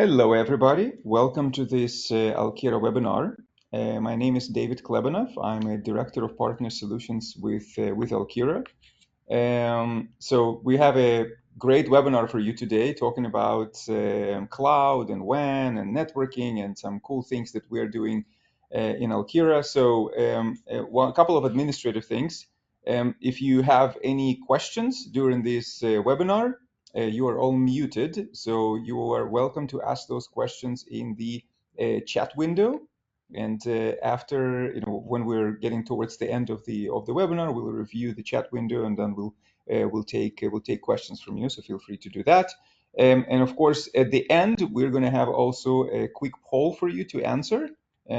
Hello, everybody. Welcome to this Alkira webinar. My name is David Klebanov. I'm a Director of Partner Solutions with Alkira. So we have a great webinar for you today talking about cloud and WAN and networking and some cool things that we are doing in Alkira. So a couple of administrative things. If you have any questions during this webinar, you are all muted, so you are welcome to ask those questions in the chat window. And after, when we're getting towards the end of the webinar, we'll review the chat window, and then we'll take questions from you. So feel free to do that. And of course, at the end, we're going to have also a quick poll for you to answer.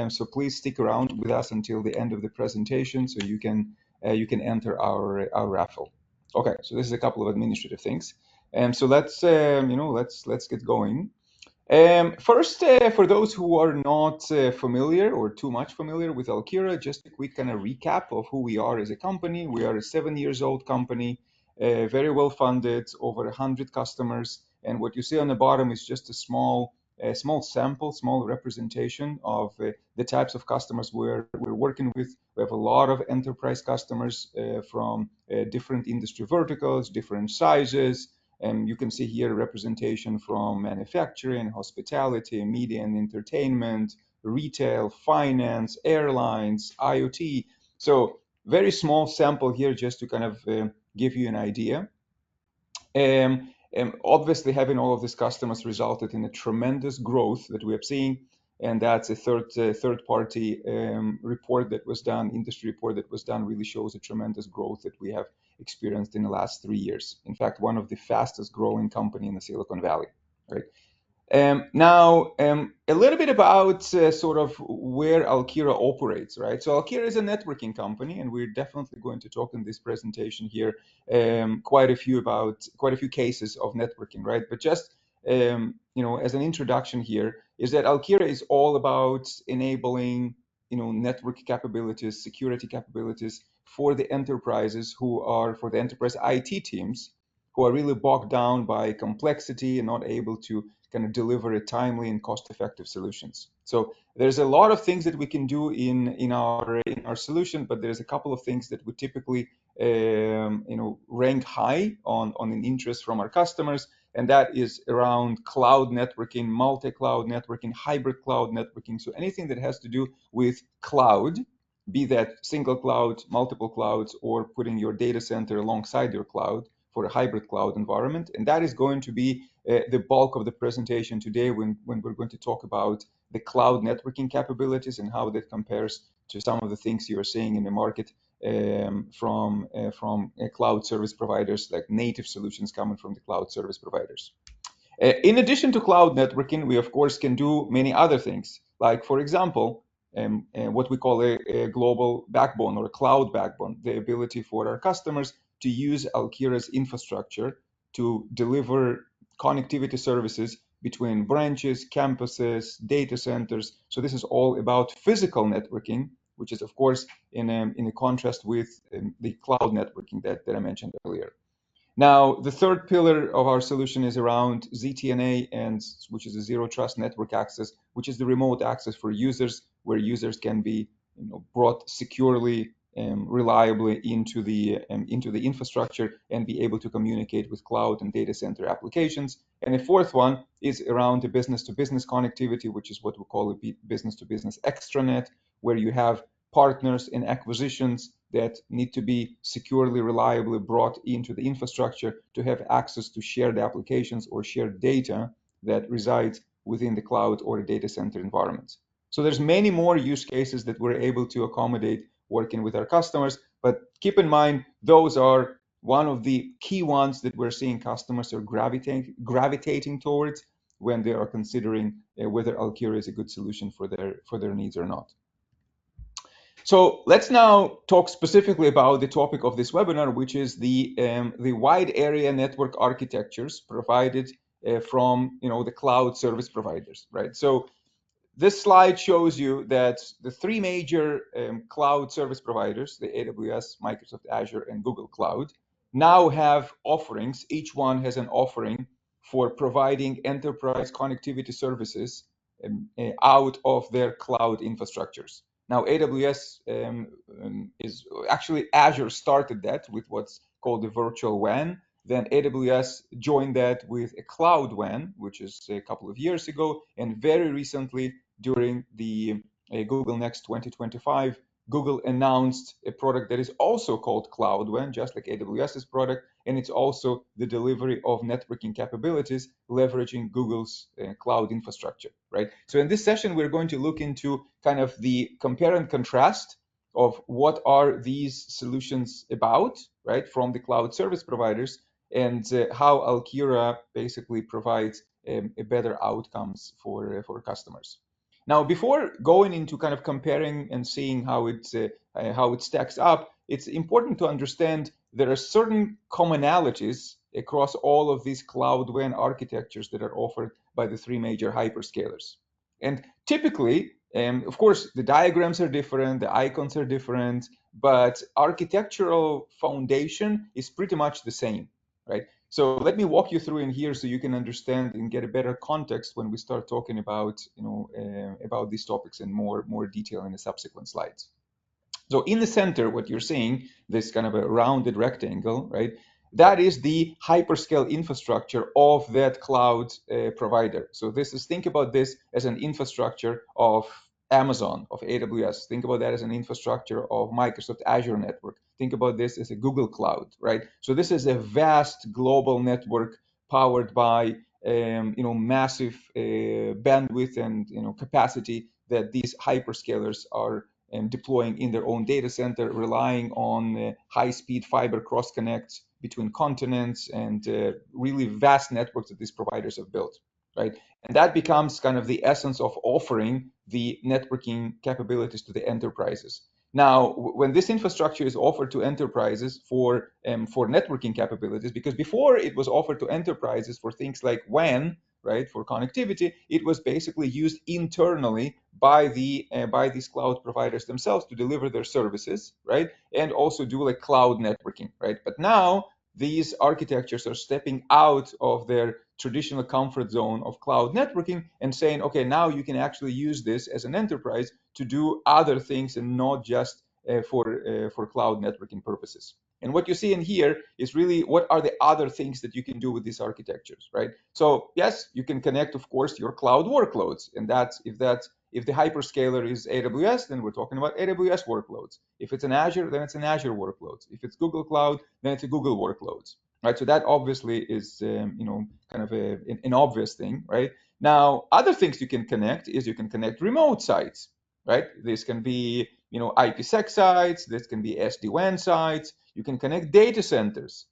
So please stick around with us until the end of the presentation, so you can enter our raffle. Okay, so this is a couple of administrative things. So let's get going. First, for those who are not familiar or too much familiar with Alkira, just a quick kind of recap of who we are as a company. We are a 7-year-old company, very well funded, over 100 customers. And what you see on the bottom is just a small sample, small representation of the types of customers we're working with. We have a lot of enterprise customers from different industry verticals, different sizes. And you can see here representation from manufacturing, hospitality, media and entertainment, retail, finance, airlines, IoT. So very small sample here just to kind of give you an idea. Obviously, having all of these customers resulted in a tremendous growth that we have seen, and that's a third party report that was done, industry report that was done, really shows a tremendous growth that we have experienced in the last 3 years. In fact, one of the fastest growing company in the Silicon Valley, right? Now, a little bit about sort of where Alkira operates, right? So Alkira is a networking company, and we're definitely going to talk in this presentation here quite a few cases of networking, right? But just as an introduction here, is that Alkira is all about enabling network capabilities, security capabilities for the enterprises for the enterprise IT teams who are really bogged down by complexity and not able to kind of deliver a timely and cost-effective solutions. So there's a lot of things that we can do in our solution, but there's a couple of things that we typically rank high on an interest from our customers, and that is around cloud networking, multi-cloud networking, hybrid cloud networking. So anything that has to do with cloud, be that single cloud, multiple clouds, or putting your data center alongside your cloud for a hybrid cloud environment. And that is going to be the bulk of the presentation today when we're going to talk about the cloud networking capabilities and how that compares to some of the things you're seeing in the market from cloud service providers, like native solutions coming from the cloud service providers. In addition to cloud networking, we of course can do many other things, like for example, what we call a global backbone or a cloud backbone, the ability for our customers to use Alkira's infrastructure to deliver connectivity services between branches, campuses, data centers. So this is all about physical networking, which is of course in a contrast with the cloud networking that I mentioned earlier. Now, the third pillar of our solution is around ZTNA, which is a zero trust network access, which is the remote access for users, where users can be brought securely, reliably into the infrastructure and be able to communicate with cloud and data center applications. And the fourth one is around the business-to-business connectivity, which is what we call a business-to-business extranet, where you have partners and acquisitions that need to be securely, reliably brought into the infrastructure to have access to shared applications or shared data that resides within the cloud or data center environments. So there's many more use cases that we're able to accommodate working with our customers, but keep in mind, those are one of the key ones that we're seeing customers are gravitating towards when they are considering whether Alkira is a good solution for their needs or not. So let's now talk specifically about the topic of this webinar, which is the wide area network architectures provided from the cloud service providers, right? So this slide shows you that the three major cloud service providers, the AWS, Microsoft Azure, and Google Cloud, now have offerings. Each one has an offering for providing enterprise connectivity services out of their cloud infrastructures. Now, AWS is actually Azure started that with what's called the virtual WAN. Then AWS joined that with a Cloud WAN, which is a couple of years ago, and very recently during the Google Next 2025, Google announced a product that is also called Cloud WAN, just like AWS's product, and it's also the delivery of networking capabilities leveraging Google's cloud infrastructure, right? So in this session, we're going to look into kind of the compare and contrast of what are these solutions about, right, from the cloud service providers, and how Alkira basically provides a better outcomes for customers. Now, before going into kind of comparing and seeing how it stacks up, it's important to understand there are certain commonalities across all of these Cloud WAN architectures that are offered by the three major hyperscalers. And typically, of course, the diagrams are different, the icons are different, but architectural foundation is pretty much the same, right? So let me walk you through in here so you can understand and get a better context when we start talking about, about these topics in more detail in the subsequent slides. So in the center, what you're seeing, this kind of a rounded rectangle, right? That is the hyperscale infrastructure of that cloud provider. So think about this as an infrastructure of Amazon, of AWS. Think about that as an infrastructure of Microsoft Azure network. Think about this as a Google Cloud, right? So this is a vast global network powered by massive bandwidth and capacity that these hyperscalers are deploying in their own data center, relying on high-speed fiber cross connects between continents and really vast networks that these providers have built, right? And that becomes kind of the essence of offering the networking capabilities to the enterprises. Now, when this infrastructure is offered to enterprises for networking capabilities, because before it was offered to enterprises for things like WAN, right, for connectivity, it was basically used internally by these cloud providers themselves to deliver their services, right, and also do like cloud networking, right? But now these architectures are stepping out of their traditional comfort zone of cloud networking and saying, okay, now you can actually use this as an enterprise to do other things and not just for cloud networking purposes. And what you see in here is really what are the other things that you can do with these architectures, right? So yes, you can connect, of course, your cloud workloads, and if the hyperscaler is AWS, then we're talking about AWS workloads. If it's an Azure, then it's an Azure workloads. If it's Google Cloud, then it's a Google workloads, right? So that obviously is kind of an obvious thing, right? Now, other things you can connect is you can connect remote sites, right? This can be IPsec sites, this can be SD-WAN sites. You can connect data centers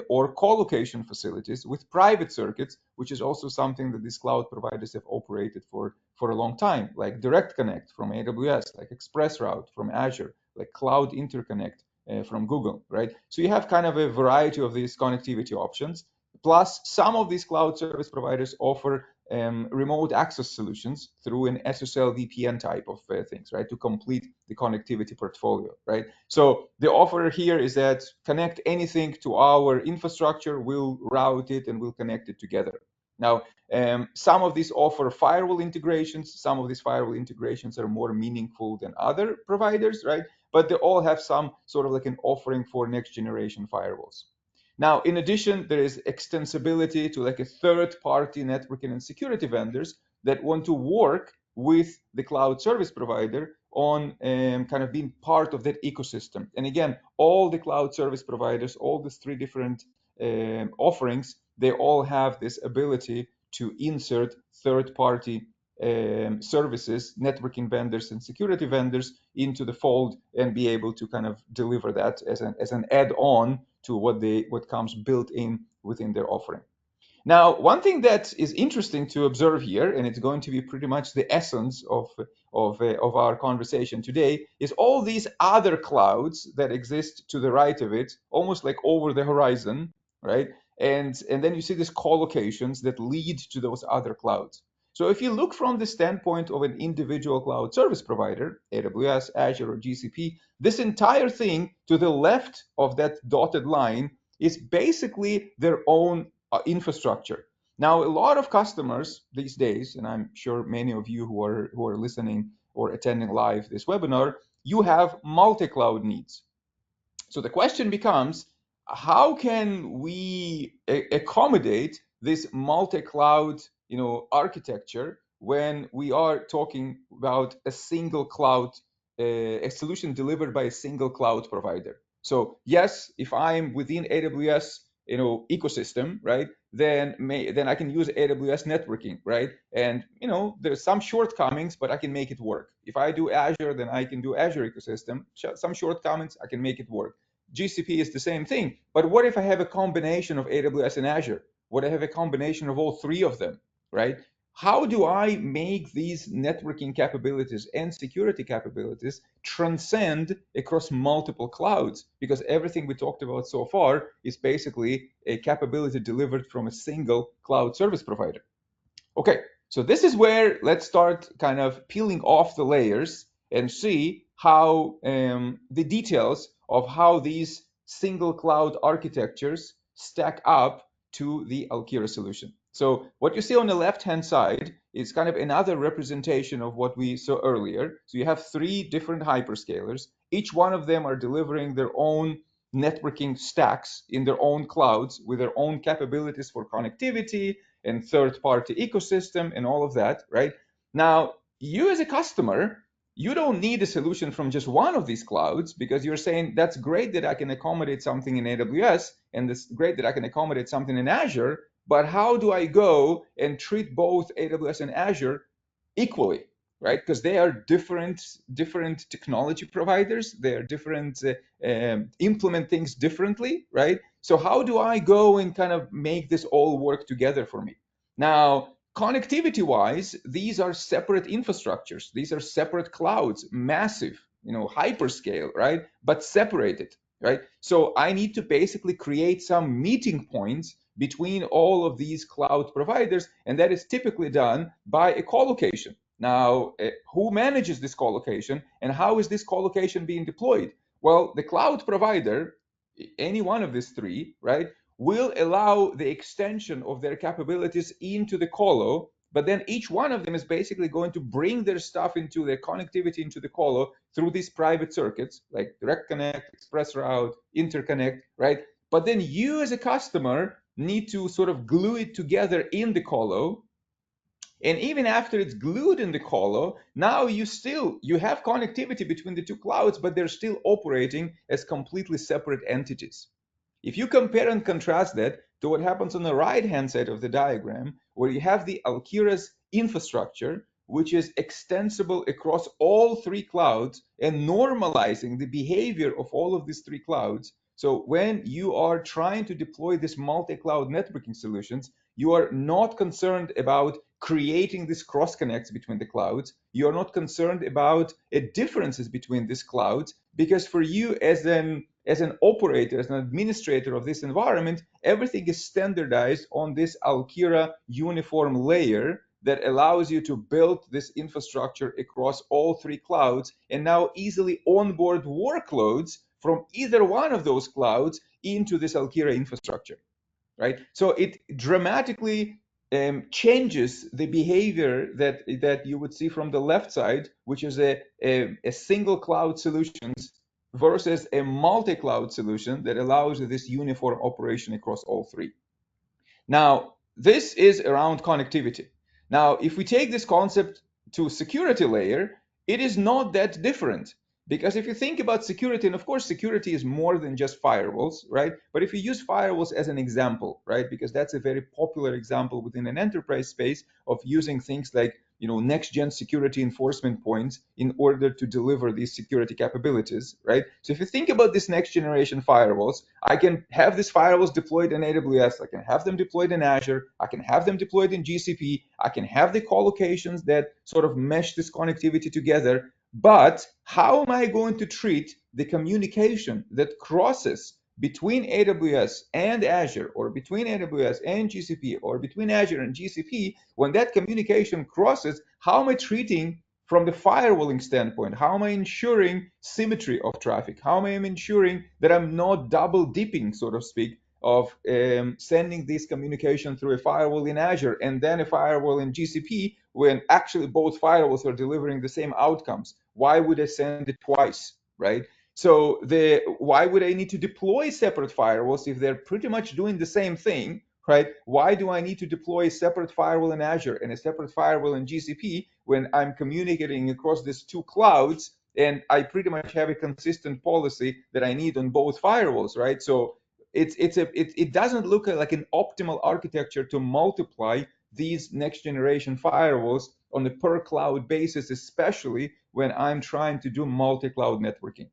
or co-location facilities with private circuits, which is also something that these cloud providers have operated for a long time, like Direct Connect from AWS, like ExpressRoute from Azure, like Cloud Interconnect from Google, right? So you have kind of a variety of these connectivity options. Plus, some of these cloud service providers offer remote access solutions through an SSL VPN type of things, right, to complete the connectivity portfolio, right? So the offer here is that connect anything to our infrastructure, we'll route it and we'll connect it together. Now, some of these offer firewall integrations. Some of these firewall integrations are more meaningful than other providers, right? But they all have some sort of like an offering for next generation firewalls. Now, in addition, there is extensibility to like a third-party networking and security vendors that want to work with the cloud service provider on kind of being part of that ecosystem. And again, all the cloud service providers, all these three different offerings, they all have this ability to insert third-party services, networking vendors and security vendors into the fold and be able to kind of deliver that as an add-on to what comes built in within their offering. Now, one thing that is interesting to observe here, and it's going to be pretty much the essence of our conversation today, is all these other clouds that exist to the right of it, almost like over the horizon, right? And then you see these co-locations that lead to those other clouds. So if you look from the standpoint of an individual cloud service provider, AWS, Azure, or GCP, this entire thing to the left of that dotted line is basically their own infrastructure. Now, a lot of customers these days, and I'm sure many of you who are listening or attending live this webinar, you have multi-cloud needs. So the question becomes, how can we accommodate this multi-cloud, architecture when we are talking about a single cloud, a solution delivered by a single cloud provider? So yes, if I'm within AWS, ecosystem, right, then I can use AWS networking, right? And there's some shortcomings, but I can make it work. If I do Azure, then I can do Azure ecosystem. Some shortcomings, I can make it work. GCP is the same thing. But what if I have a combination of AWS and Azure? What if I have a combination of all three of them, right? How do I make these networking capabilities and security capabilities transcend across multiple clouds? Because everything we talked about so far is basically a capability delivered from a single cloud service provider. Okay, so this is where let's start kind of peeling off the layers and see how the details of how these single cloud architectures stack up to the Alkira solution. So what you see on the left-hand side is kind of another representation of what we saw earlier. So you have three different hyperscalers. Each one of them are delivering their own networking stacks in their own clouds with their own capabilities for connectivity and third-party ecosystem and all of that, right? Now, you as a customer, you don't need a solution from just one of these clouds, because you're saying that's great that I can accommodate something in AWS, and it's great that I can accommodate something in Azure, but how do I go and treat both AWS and Azure equally, right? Because they are different technology providers. They are different, implement things differently, right? So how do I go and kind of make this all work together for me? Now, connectivity wise, these are separate infrastructures. These are separate clouds, massive, hyperscale, right? But separated, right? So I need to basically create some meeting points between all of these cloud providers, and that is typically done by a co-location. Now, who manages this co-location, and how is this co-location being deployed? Well, the cloud provider, any one of these three, right, will allow the extension of their capabilities into the colo, but then each one of them is basically going to bring their stuff into their connectivity into the colo through these private circuits like direct connect, express route, interconnect, right? But then you as a customer need to sort of glue it together in the colo. And even after it's glued in the colo, now you have connectivity between the two clouds, but they're still operating as completely separate entities. If you compare and contrast that to what happens on the right-hand side of the diagram, where you have the Alkira's infrastructure, which is extensible across all three clouds and normalizing the behavior of all of these three clouds. So when you are trying to deploy this multi-cloud networking solutions, you are not concerned about creating these cross connects between the clouds. You are not concerned about differences between these clouds, because for you as an operator, as an administrator of this environment, everything is standardized on this Alkira uniform layer that allows you to build this infrastructure across all three clouds and now easily onboard workloads from either one of those clouds into this Alkira infrastructure, right? So it dramatically changes the behavior that you would see from the left side, which is a single cloud solutions versus a multi-cloud solution that allows this uniform operation across all three. Now, this is around connectivity. Now, if we take this concept to security layer, it is not that different. Because if you think about security, and of course, security is more than just firewalls, right? But if you use firewalls as an example, right? Because that's a very popular example within an enterprise space of using things like, next-gen security enforcement points in order to deliver these security capabilities, right? So if you think about this next-generation firewalls, I can have these firewalls deployed in AWS, I can have them deployed in Azure, I can have them deployed in GCP, I can have the co-locations that sort of mesh this connectivity together. But how am I going to treat the communication that crosses between AWS and Azure, or between AWS and GCP, or between Azure and GCP? When that communication crosses, how am I treating from the firewalling standpoint? How am I ensuring symmetry of traffic? How am I ensuring that I'm not double dipping, so to speak, of sending this communication through a firewall in Azure and then a firewall in GCP when actually both firewalls are delivering the same outcomes? Why would I send it twice, right? So why would I need to deploy separate firewalls if they're pretty much doing the same thing, right? Why do I need to deploy a separate firewall in Azure and a separate firewall in GCP when I'm communicating across these two clouds and I pretty much have a consistent policy that I need on both firewalls, right? So it doesn't look like an optimal architecture to multiply these next generation firewalls on a per cloud basis, especially when I'm trying to do multi-cloud networking.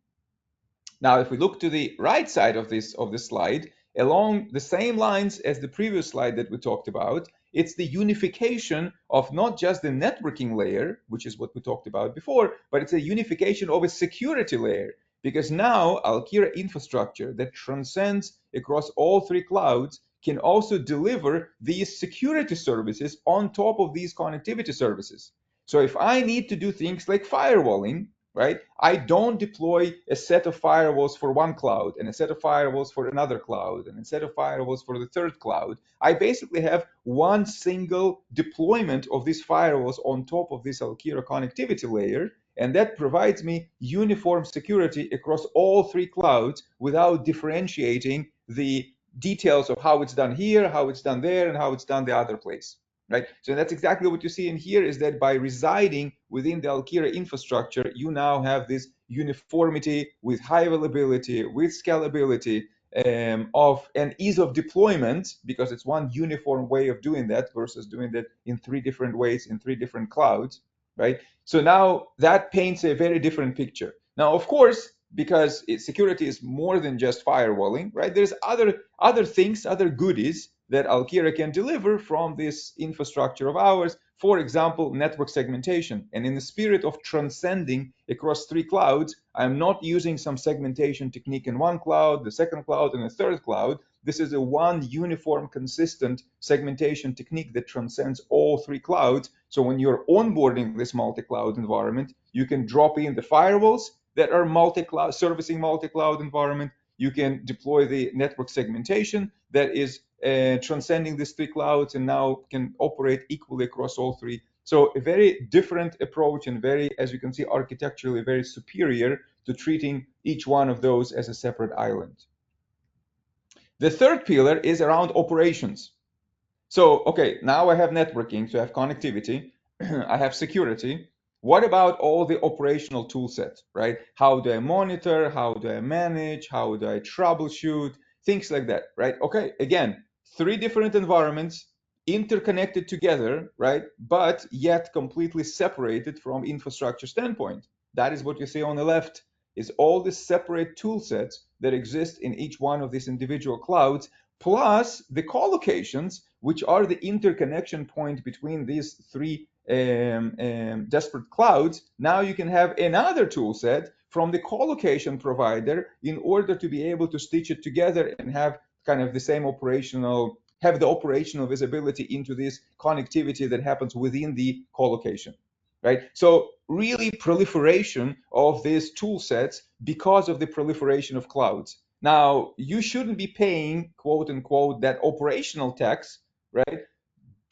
Now, if we look to the right side of this slide, along the same lines as the previous slide that we talked about, it's the unification of not just the networking layer, which is what we talked about before, but it's a unification of a security layer. Because now Alkira infrastructure that transcends across all three clouds can also deliver these security services on top of these connectivity services. So if I need to do things like firewalling, right? I don't deploy a set of firewalls for one cloud and a set of firewalls for another cloud and a set of firewalls for the third cloud. I basically have one single deployment of these firewalls on top of this Alkira connectivity layer, and that provides me uniform security across all three clouds without differentiating the details of how it's done here, how it's done there, and how it's done the other place. Right? So that's exactly what you see in here, is that by residing within the Alkira infrastructure, you now have this uniformity with high availability, with scalability, of an ease of deployment, because it's one uniform way of doing that versus doing that in three different ways in three different clouds, right? So now that paints a very different picture. Now, of course, because security is more than just firewalling, right? There's other things, other goodies that Alkira can deliver from this infrastructure of ours. For example, network segmentation. And in the spirit of transcending across three clouds, I'm not using some segmentation technique in one cloud, the second cloud, and the third cloud. This is a one uniform, consistent segmentation technique that transcends all three clouds. So when you're onboarding this multi-cloud environment, you can drop in the firewalls that are multi-cloud, servicing multi-cloud environment. You can deploy the network segmentation that is transcending these three clouds and now can operate equally across all three. So a very different approach and very, as you can see, architecturally very superior to treating each one of those as a separate island. The third pillar is around operations. So, okay, now I have networking, so I have connectivity, I have security. What about all the operational tool set, right? How do I monitor? How do I manage? How do I troubleshoot? Things like that, right? Okay, again, three different environments interconnected together, right? But yet completely separated from infrastructure standpoint. That is what you see on the left, is all the separate tool sets that exist in each one of these individual clouds, plus the co-locations, which are the interconnection point between these three disparate clouds. Now you can have another tool set from the co-location provider in order to be able to stitch it together and have kind of the same have the operational visibility into this connectivity that happens within the co-location, right? So really proliferation of these tool sets because of the proliferation of clouds. Now, you shouldn't be paying, quote unquote, that operational tax, right,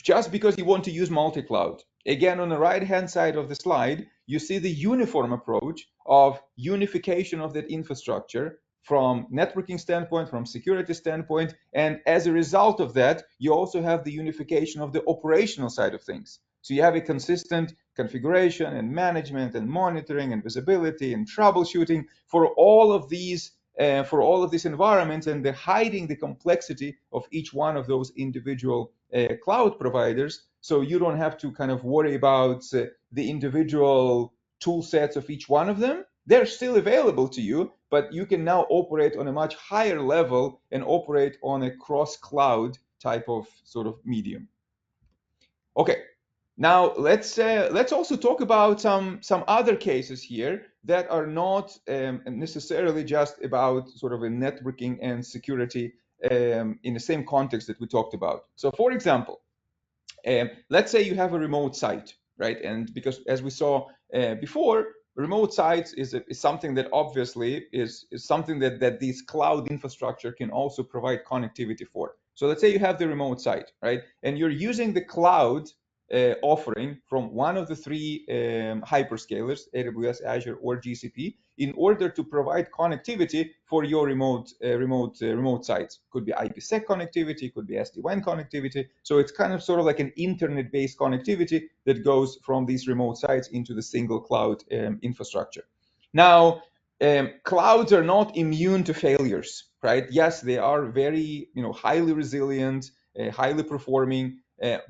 just because you want to use multi-cloud. Again, on the right-hand side of the slide, you see the uniform approach of unification of that infrastructure from networking standpoint, from security standpoint, and as a result of that, you also have the unification of the operational side of things. So you have a consistent configuration and management and monitoring and visibility and troubleshooting for all of these environments, and the hiding the complexity of each one of those individual cloud providers, so you don't have to kind of worry about the individual tool sets of each one of them. They're still available to you, but you can now operate on a much higher level and operate on a cross-cloud type of sort of medium. Okay, now let's also talk about some other cases here that are not necessarily just about sort of a networking and security in the same context that we talked about. So, for example, let's say you have a remote site, right? And because as we saw before, remote sites is something that obviously is something that this cloud infrastructure can also provide connectivity for. So let's say you have the remote site, right? And you're using the cloud offering from one of the three hyperscalers, AWS, Azure, or GCP, in order to provide connectivity for your remote sites. Could be IPsec connectivity, could be SD-WAN connectivity. So it's kind of sort of like an internet-based connectivity that goes from these remote sites into the single cloud infrastructure. Now, clouds are not immune to failures, right? Yes, they are very, highly resilient, highly performing,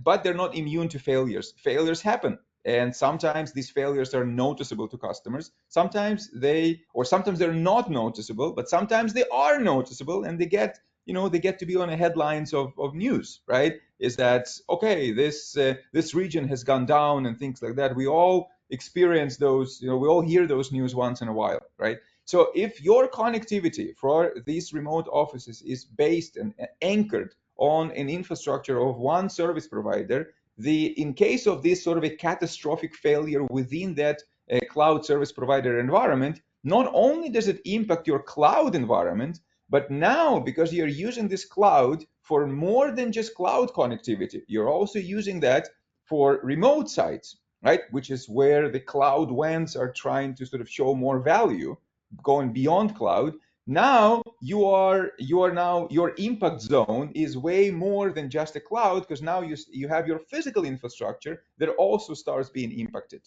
but they're not immune to failures. Failures happen. And sometimes these failures are noticeable to customers. Sometimes sometimes they're not noticeable, but sometimes they are noticeable, and they get to be on the headlines of news, right? Is that okay? This region has gone down and things like that. We all experience those. We all hear those news once in a while, right? So if your connectivity for these remote offices is based and anchored on an infrastructure of one service provider, in case of this sort of a catastrophic failure within that cloud service provider environment, not only does it impact your cloud environment, but now because you're using this cloud for more than just cloud connectivity, you're also using that for remote sites, right? Which is where the cloud WANs are trying to sort of show more value, going beyond cloud. Now your impact zone is way more than just a cloud, because now you have your physical infrastructure that also starts being impacted.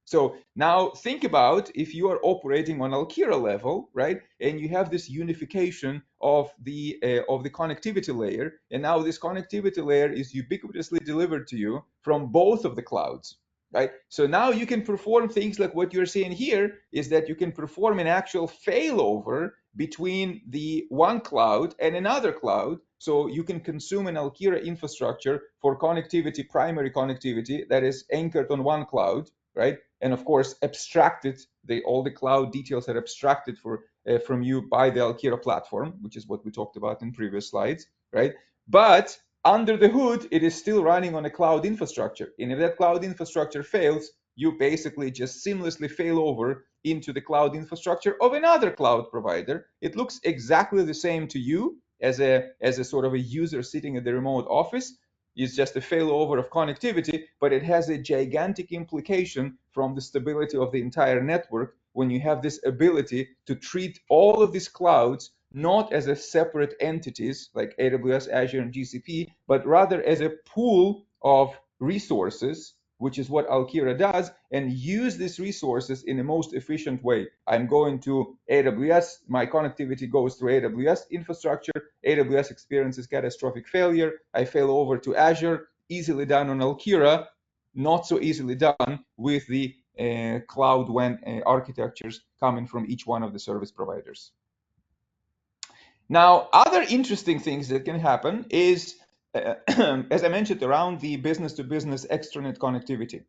So now think about if you are operating on Alkira level, right? And you have this unification of the connectivity layer, and now this connectivity layer is ubiquitously delivered to you from both of the clouds, right? So now you can perform things like what you're seeing here, is that you can perform an actual failover between the one cloud and another cloud. So you can consume an Alkira infrastructure for connectivity, primary connectivity that is anchored on one cloud, right? And of course, abstracted, all the cloud details are abstracted from you by the Alkira platform, which is what we talked about in previous slides, right? But under the hood, it is still running on a cloud infrastructure. And if that cloud infrastructure fails, you basically just seamlessly fail over into the cloud infrastructure of another cloud provider. It looks exactly the same to you as a sort of a user sitting at the remote office. It's just a failover of connectivity, but it has a gigantic implication from the stability of the entire network when you have this ability to treat all of these clouds not as a separate entities like AWS, Azure, and GCP, but rather as a pool of resources, which is what Alkira does, and use these resources in the most efficient way. I'm going to AWS, my connectivity goes through AWS infrastructure, AWS experiences catastrophic failure, I fail over to Azure, easily done on Alkira, not so easily done with the Cloud WAN architectures coming from each one of the service providers. Now, other interesting things that can happen is, as I mentioned, around the business-to-business extranet connectivity.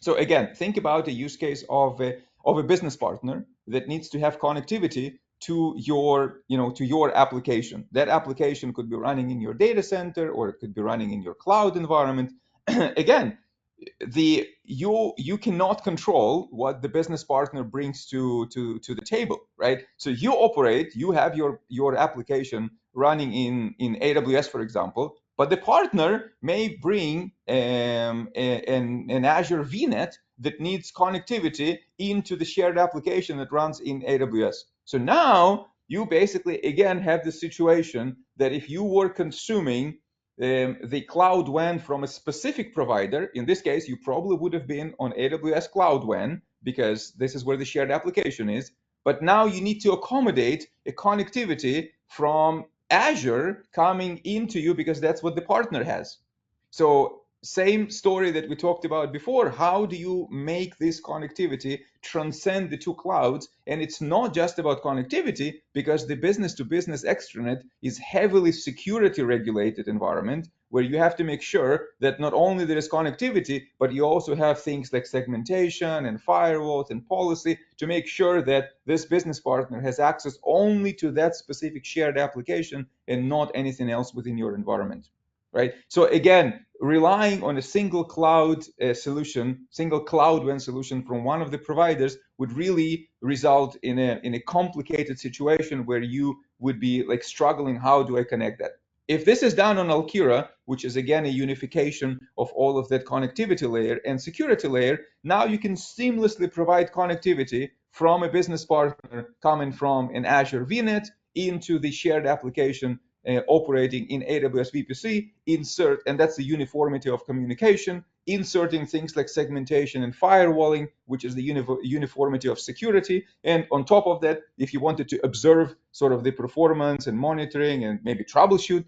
So again, think about a use case of a business partner that needs to have connectivity to your application. That application could be running in your data center, or it could be running in your cloud environment. Again, you cannot control what the business partner brings to the table, right? So you have your application running in AWS, for example, but the partner may bring an Azure VNet that needs connectivity into the shared application that runs in AWS. So now you basically again have the situation that if you were consuming the Cloud WAN from a specific provider, in this case, you probably would have been on AWS Cloud WAN, because this is where the shared application is. But now you need to accommodate a connectivity from Azure coming into you, because that's what the partner has. So same story that we talked about before. How do you make this connectivity transcend the two clouds? And it's not just about connectivity, because the business-to-business extranet is heavily security regulated environment, where you have to make sure that not only there is connectivity, but you also have things like segmentation and firewalls and policy to make sure that this business partner has access only to that specific shared application and not anything else within your environment. Right. So again, relying on a single cloud solution, single Cloud WAN solution from one of the providers would really result in a complicated situation where you would be like struggling, how do I connect that? If this is done on Alkira, which is again a unification of all of that connectivity layer and security layer, now you can seamlessly provide connectivity from a business partner coming from an Azure VNet into the shared application operating in AWS VPC, insert, and that's the uniformity of communication, inserting things like segmentation and firewalling, which is the uniformity of security. And on top of that, if you wanted to observe sort of the performance and monitoring and maybe troubleshoot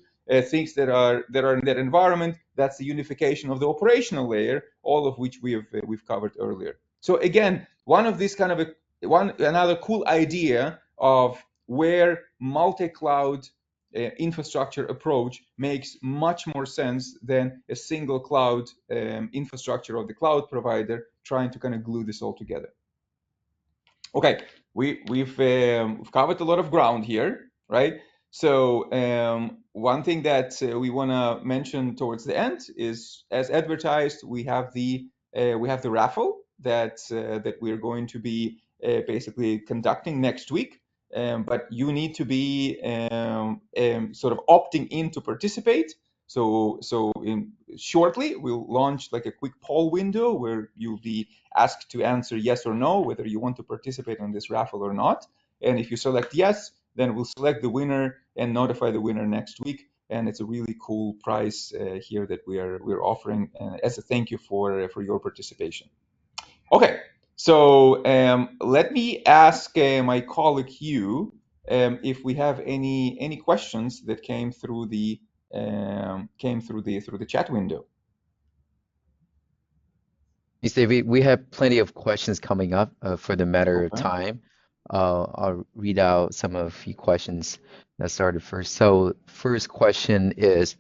things that are in that environment, that's the unification of the operational layer, all of which we've covered earlier. So again, one of these kind of another cool idea of where multi-cloud infrastructure approach makes much more sense than a single cloud infrastructure of the cloud provider trying to kind of glue this all together. Okay, we've covered a lot of ground here, right? So one thing that we want to mention towards the end is, as advertised, we have the raffle that we're going to be basically conducting next week. But you need to be sort of opting in to participate. So shortly we'll launch like a quick poll window where you'll be asked to answer yes or no whether you want to participate on this raffle or not. And if you select yes, then we'll select the winner and notify the winner next week. And it's a really cool prize here that we're offering as a thank you for your participation. Okay, so let me ask my colleague Hugh if we have any questions that came through the chat window. Thanks, David. We have plenty of questions coming up for the matter of time. I'll read out some of the questions that started first. So, first question is,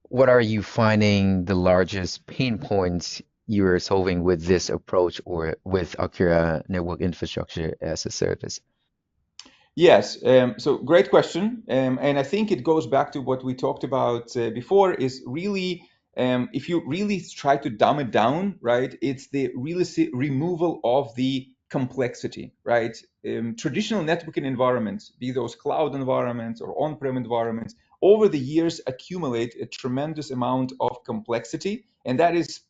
what are you finding the largest pain points you are solving with this approach or with Alkira Network Infrastructure as a Service? Yes, so great question. And I think it goes back to what we talked about before is really, if you really try to dumb it down, right, it's the removal of the complexity, right? Traditional networking environments, be those cloud environments or on-prem environments, over the years accumulate a tremendous amount of complexity. And that is,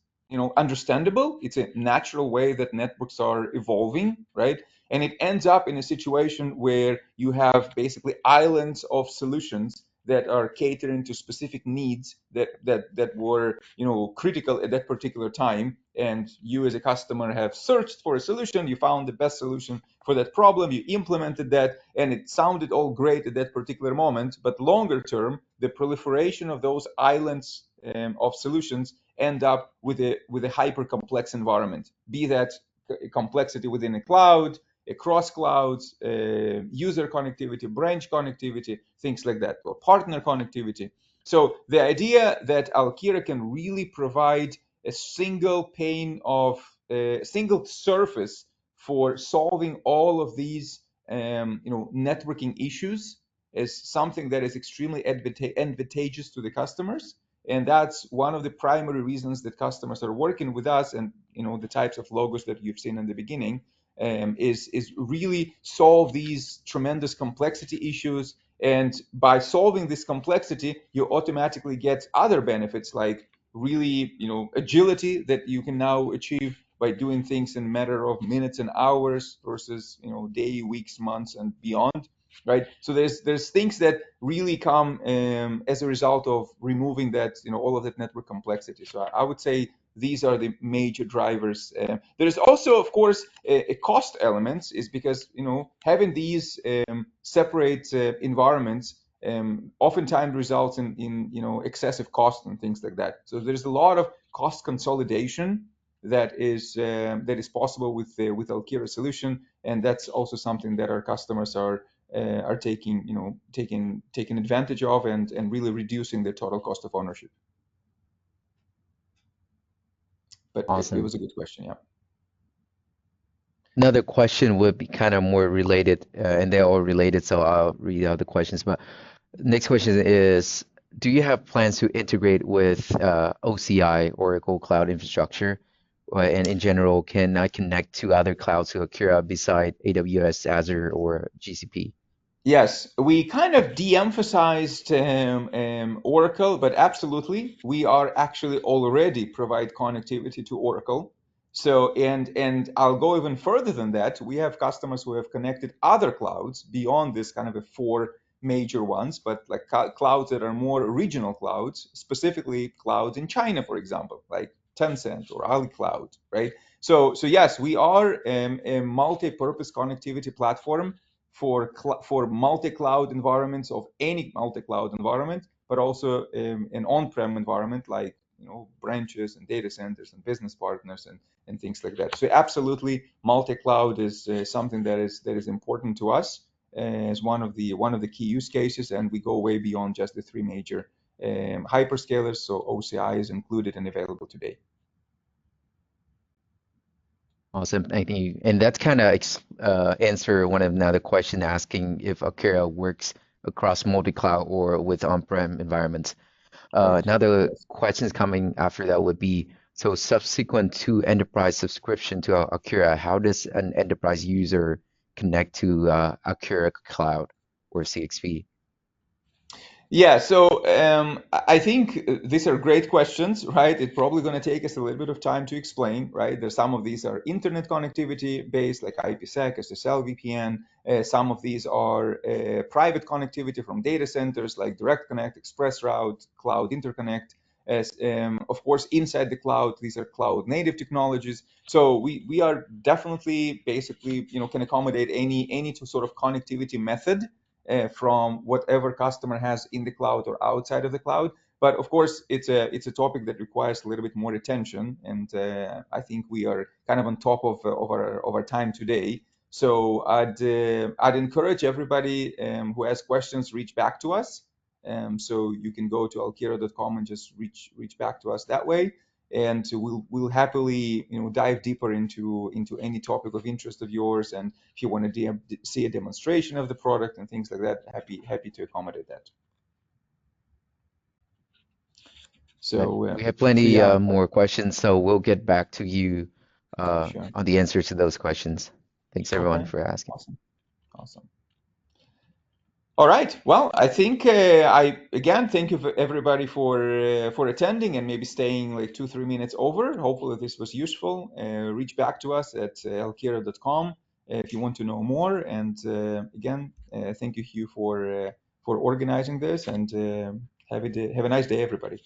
understandable. It's a natural way that networks are evolving, right? And it ends up in a situation where you have basically islands of solutions that are catering to specific needs that were critical at that particular time, and you as a customer have searched for a solution, you found the best solution for that problem, you implemented that, and it sounded all great at that particular moment. But longer term, the proliferation of those islands of solutions end up with a hyper complex environment, be that complexity within a cloud, across clouds, user connectivity, branch connectivity, things like that, or partner connectivity. So the idea that Alkira can really provide a single pane of a single surface for solving all of these networking issues is something that is extremely advantageous to the customers. And that's one of the primary reasons that customers are working with us, and the types of logos that you've seen in the beginning is really solve these tremendous complexity issues. And by solving this complexity, you automatically get other benefits like really, agility that you can now achieve by doing things in a matter of minutes and hours versus, day, weeks, months, and beyond. Right. So there's things that really come as a result of removing that, all of that network complexity. So I would say these are the major drivers. There is also, of course, a cost element, is because having these separate environments oftentimes results in excessive cost and things like that. So there's a lot of cost consolidation that is possible with Alkira solution, and that's also something that our customers are taking advantage of and really reducing the total cost of ownership. But it Awesome. was a good question, yeah. Another question would be kind of more related, and they're all related, so I'll read out the questions. But next question is, do you have plans to integrate with OCI, Oracle Cloud Infrastructure, And in general, can I connect to other clouds to Alkira beside AWS, Azure, or GCP? Yes, we kind of de-emphasized Oracle, but absolutely, we are actually already provide connectivity to Oracle. So, and I'll go even further than that. We have customers who have connected other clouds beyond this kind of a four major ones, but like clouds that are more regional clouds, specifically clouds in China, for example, like Tencent or Ali Cloud, right? So yes, we are a multi-purpose connectivity platform for multi-cloud environments of any multi-cloud environment, but also an on-prem environment like branches and data centers and business partners and things like that. So absolutely, multi-cloud is something that is important to us as one of the key use cases, and we go way beyond just the three major hyperscalers. So OCI is included and available today. Awesome, thank you. And that's kind of answer one of another question asking if Alkira works across multi-cloud or with on-prem environments. Right. Another Yes. questions coming after that would be, so subsequent to enterprise subscription to Alkira, how does an enterprise user connect to Alkira Cloud or CXP? Yeah, so I think these are great questions, right? It's probably going to take us a little bit of time to explain, right? There's some of these are internet connectivity based, like IPsec, SSL, VPN. Some of these are private connectivity from data centers, like Direct Connect, Express Route, Cloud Interconnect. As of course, inside the cloud, these are cloud native technologies. So we are definitely basically can accommodate any sort of connectivity method from whatever customer has in the cloud or outside of the cloud. But of course, it's a topic that requires a little bit more attention, and I think we are kind of on top of our time today. So I'd encourage everybody who has questions reach back to us. So you can go to alkira.com and just reach back to us that way, and we'll happily dive deeper into any topic of interest of yours. And if you want to see a demonstration of the product and things like that, happy to accommodate that. But So we have so plenty yeah, more questions, so we'll get back to you sure. on the answers to those questions. Thanks everyone Okay, for asking. awesome. All right. Well, I think I again thank you for everybody for attending and maybe staying like 2-3 minutes over. Hopefully this was useful. Reach back to us at alkira.com if you want to know more. And again, thank you, Hugh, for organizing this. And have a nice day, everybody.